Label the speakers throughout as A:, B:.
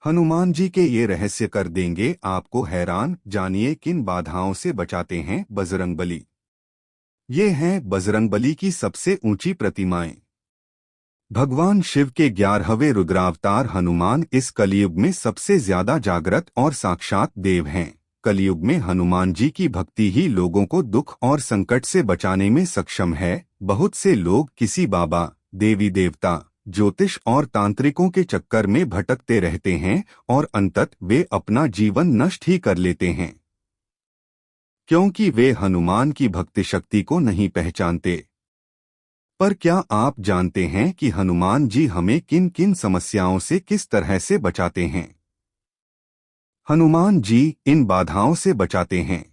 A: हनुमान जी के ये रहस्य कर देंगे आपको हैरान। जानिए किन बाधाओं से बचाते हैं बजरंगबली। ये हैं बजरंगबली की सबसे ऊंची प्रतिमाएं। भगवान शिव के 11वें रुद्रावतार हनुमान इस कलयुग में सबसे ज्यादा जागृत और साक्षात देव हैं। कलयुग में हनुमान जी की भक्ति ही लोगों को दुख और संकट से बचाने में सक्षम है। बहुत से लोग किसी बाबा, देवी देवता, ज्योतिष और तांत्रिकों के चक्कर में भटकते रहते हैं और अंतत वे अपना जीवन नष्ट ही कर लेते हैं, क्योंकि वे हनुमान की भक्ति शक्ति को नहीं पहचानते। पर क्या आप जानते हैं कि हनुमान जी हमें किन किन समस्याओं से किस तरह से बचाते हैं? हनुमान जी इन बाधाओं से बचाते हैं।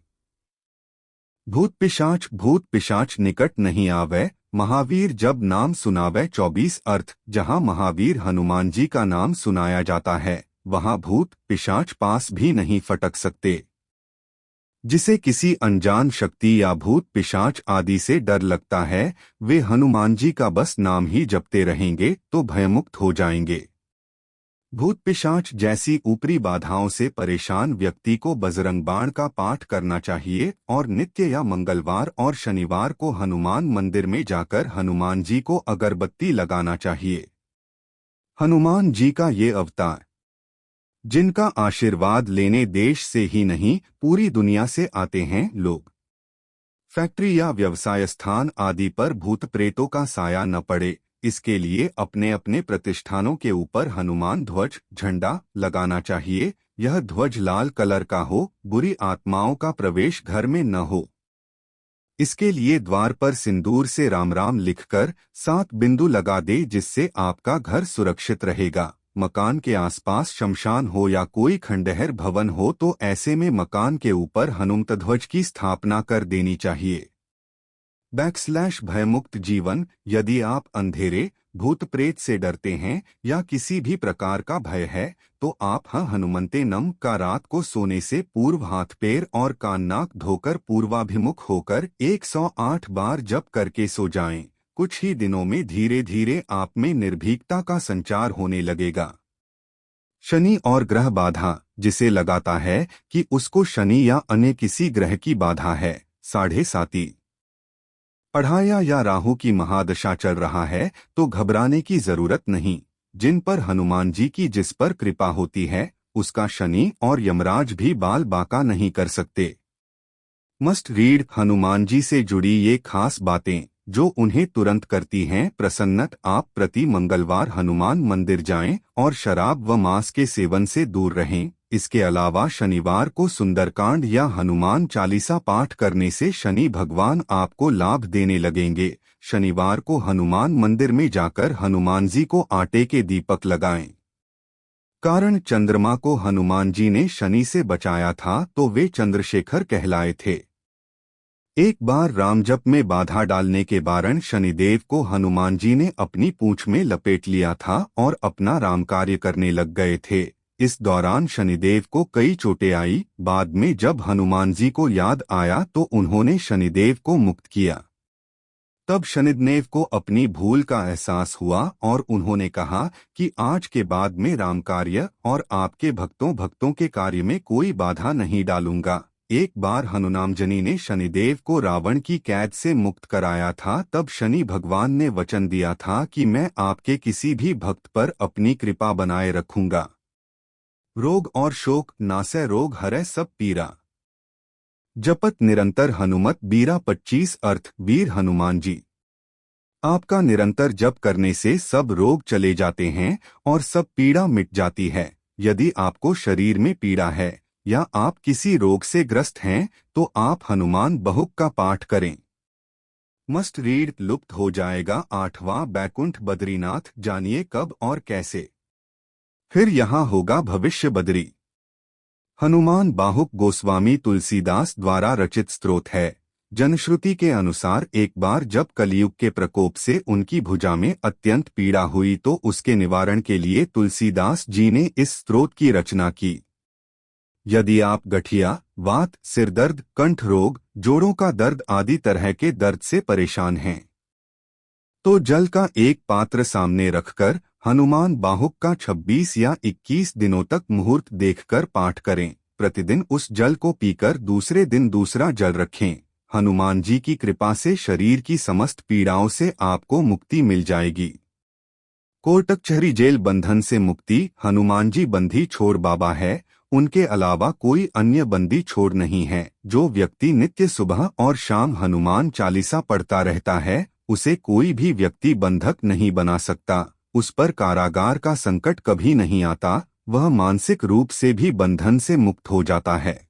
A: भूत पिशाच निकट नहीं आवे, महावीर जब नाम सुनावे। 24 अर्थ। जहां महावीर हनुमान जी का नाम सुनाया जाता है, वहां भूत पिशाच पास भी नहीं फटक सकते। जिसे किसी अनजान शक्ति या भूत पिशाच आदि से डर लगता है, वे हनुमान जी का बस नाम ही जपते रहेंगे तो भयमुक्त हो जाएंगे। भूत पिशाच जैसी ऊपरी बाधाओं से परेशान व्यक्ति को बजरंग बाण का पाठ करना चाहिए और नित्य या मंगलवार और शनिवार को हनुमान मंदिर में जाकर हनुमान जी को अगरबत्ती लगाना चाहिए। हनुमान जी का ये अवतार, जिनका आशीर्वाद लेने देश से ही नहीं पूरी दुनिया से आते हैं लोग। फैक्ट्री या व्यवसाय स्थान आदि पर भूत प्रेतों का साया न पड़े, इसके लिए अपने अपने प्रतिष्ठानों के ऊपर हनुमान ध्वज झंडा लगाना चाहिए। यह ध्वज लाल कलर का हो, बुरी आत्माओं का प्रवेश घर में न हो। इसके लिए द्वार पर सिंदूर से राम राम लिखकर 7 बिंदु लगा दे, जिससे आपका घर सुरक्षित रहेगा। मकान के आसपास शमशान हो या कोई खंडहर भवन हो तो ऐसे में मकान के ऊपर हनुमत ध्वज की स्थापना कर देनी चाहिए। भयमुक्त जीवन। यदि आप अंधेरे, भूत प्रेत से डरते हैं या किसी भी प्रकार का भय है, तो आप हनुमंते नम का रात को सोने से पूर्व हाथ पैर और कान नाक धोकर पूर्वाभिमुख होकर 108 बार जप करके सो जाएं। कुछ ही दिनों में धीरे धीरे आप में निर्भीकता का संचार होने लगेगा। शनि और ग्रह बाधा। जिसे लगाता है कि उसको शनि या अन्य किसी ग्रह की बाधा है, 7.5 पढ़ाया या राहु की महादशा चल रहा है, तो घबराने की जरूरत नहीं। जिन पर हनुमान जी की जिस पर कृपा होती है, उसका शनि और यमराज भी बाल बाका नहीं कर सकते। Must read. हनुमान जी से जुड़ी ये खास बातें जो उन्हें तुरंत करती हैं प्रसन्नत। आप प्रति मंगलवार हनुमान मंदिर जाएं और शराब व मांस के सेवन से दूर रहें। इसके अलावा शनिवार को सुंदरकांड या हनुमान चालीसा पाठ करने से शनि भगवान आपको लाभ देने लगेंगे। शनिवार को हनुमान मंदिर में जाकर हनुमान जी को आटे के दीपक लगाएं। कारण चंद्रमा को हनुमान जी ने शनि से बचाया था, तो वे चंद्रशेखर कहलाए थे। एक बार रामजप में बाधा डालने के कारण शनिदेव को हनुमान जी ने अपनी पूंछ में लपेट लिया था और अपना राम कार्य करने लग गए थे। इस दौरान शनिदेव को कई चोटें आई। बाद में जब हनुमान जी को याद आया तो उन्होंने शनिदेव को मुक्त किया। तब शनिदेव को अपनी भूल का एहसास हुआ और उन्होंने कहा कि आज के बाद में राम कार्य और आपके भक्तों के कार्य में कोई बाधा नहीं डालूंगा। एक बार हनुमानजनी ने शनिदेव को रावण की कैद से मुक्त कराया था। तब शनि भगवान ने वचन दिया था कि मैं आपके किसी भी भक्त पर अपनी कृपा बनाए रखूंगा। रोग और शोक नासै रोग हरै सब पीरा। जपत निरंतर हनुमत बीरा। 25 अर्थ। वीर हनुमान जी, आपका निरंतर जप करने से सब रोग चले जाते हैं और सब पीड़ा मिट जाती है। यदि आपको शरीर में पीड़ा है या आप किसी रोग से ग्रस्त हैं, तो आप हनुमान बहुक का पाठ करें। Must read. लुप्त हो जाएगा 8वां बैकुंठ बद्रीनाथ। जानिए कब और कैसे। फिर यहाँ होगा भविष्य बद्री। हनुमान बाहुक गोस्वामी तुलसीदास द्वारा रचित स्तोत्र है। जनश्रुति के अनुसार एक बार जब कलयुग के प्रकोप से उनकी भुजा में अत्यंत पीड़ा हुई तो उसके निवारण के लिए तुलसीदास जी ने इस स्तोत्र की रचना की। यदि आप गठिया, वात, सिरदर्द, कंठ रोग, जोड़ों का दर्द आदि तरह के दर्द से परेशान हैं, तो जल का एक पात्र सामने रखकर हनुमान बाहुक का 26 या 21 दिनों तक मुहूर्त देखकर पाठ करें। प्रतिदिन उस जल को पीकर दूसरे दिन दूसरा जल रखें। हनुमान जी की कृपा से शरीर की समस्त पीड़ाओं से आपको मुक्ति मिल जाएगी। कोटक कचहरी जेल बंधन से मुक्ति। हनुमान जी बंदी छोड़ बाबा है, उनके अलावा कोई अन्य बंदी छोड़ नहीं है। जो व्यक्ति नित्य सुबह और शाम हनुमान चालीसा पढ़ता रहता है, उसे कोई भी व्यक्ति बंधक नहीं बना सकता। उस पर कारागार का संकट कभी नहीं आता। वह मानसिक रूप से भी बंधन से मुक्त हो जाता है।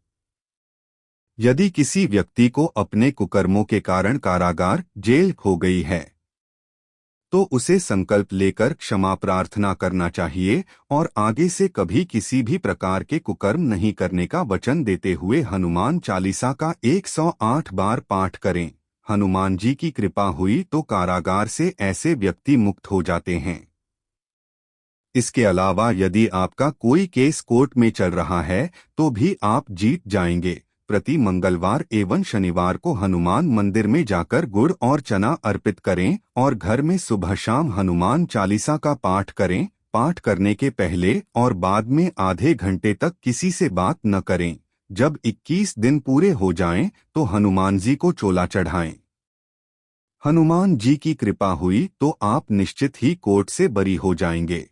A: यदि किसी व्यक्ति को अपने कुकर्मों के कारण कारागार जेल हो गई है, तो उसे संकल्प लेकर क्षमा प्रार्थना करना चाहिए और आगे से कभी किसी भी प्रकार के कुकर्म नहीं करने का वचन देते हुए हनुमान चालीसा का 108 बार पाठ करें। हनुमान जी की कृपा हुई तो कारागार से ऐसे व्यक्ति मुक्त हो जाते हैं। इसके अलावा यदि आपका कोई केस कोर्ट में चल रहा है तो भी आप जीत जाएंगे। प्रति मंगलवार एवं शनिवार को हनुमान मंदिर में जाकर गुड़ और चना अर्पित करें और घर में सुबह शाम हनुमान चालीसा का पाठ करें। पाठ करने के पहले और बाद में आधे घंटे तक किसी से बात न करें। जब 21 दिन पूरे हो जाएं तो हनुमान जी को चोला चढ़ाएं। हनुमान जी की कृपा हुई तो आप निश्चित ही कोर्ट से बरी हो जाएंगे।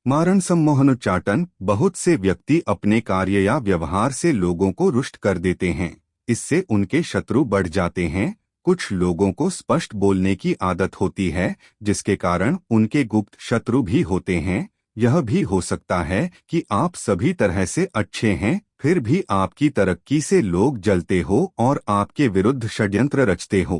A: मारण सम्मोहनोच्चाटन। बहुत से व्यक्ति अपने कार्य या व्यवहार से लोगों को रुष्ट कर देते हैं। इससे उनके शत्रु बढ़ जाते हैं। कुछ लोगों को स्पष्ट बोलने की आदत होती है, जिसके कारण उनके गुप्त शत्रु भी होते हैं। यह भी हो सकता है कि आप सभी तरह से अच्छे हैं, फिर भी आपकी तरक्की से लोग जलते हो और आपके विरुद्ध षड्यंत्र रचते हो।